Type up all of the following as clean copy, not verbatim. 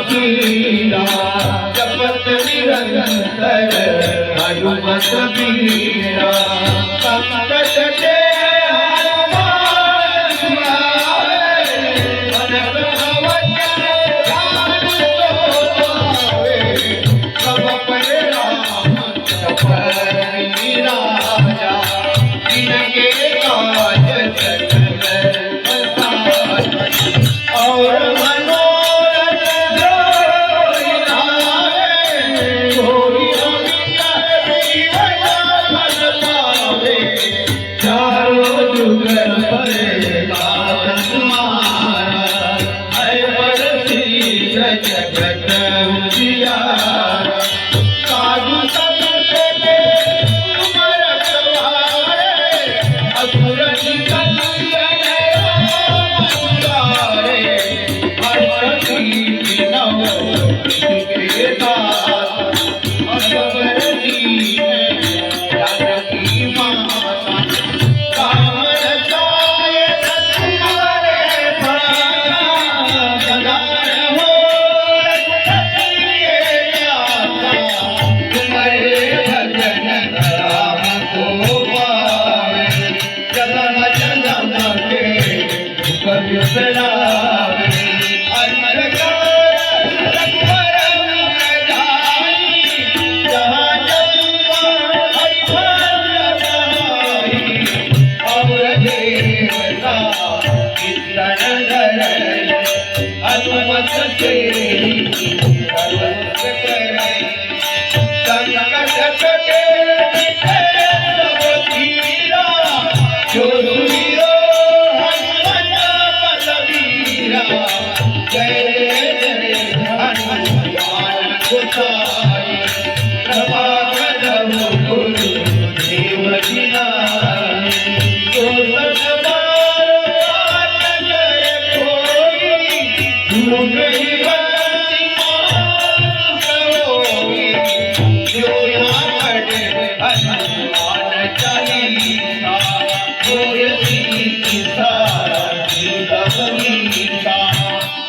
फकीरा जपत निरंतर हनुमत बीरा संकट के हनुमान सुनावे मन भवत ध्यान जो पावे सब पर राम जपति राजा जिनके काज सकल और मनोरथ जो लावे कोई जीवन फल पावे चारों जुग भरे नाथ तुम्हारा है प्रसिद्ध जगत उजियारा साधु संत के तुम रखवारे असुर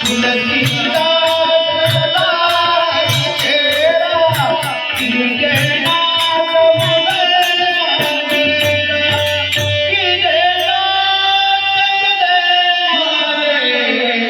तुलसी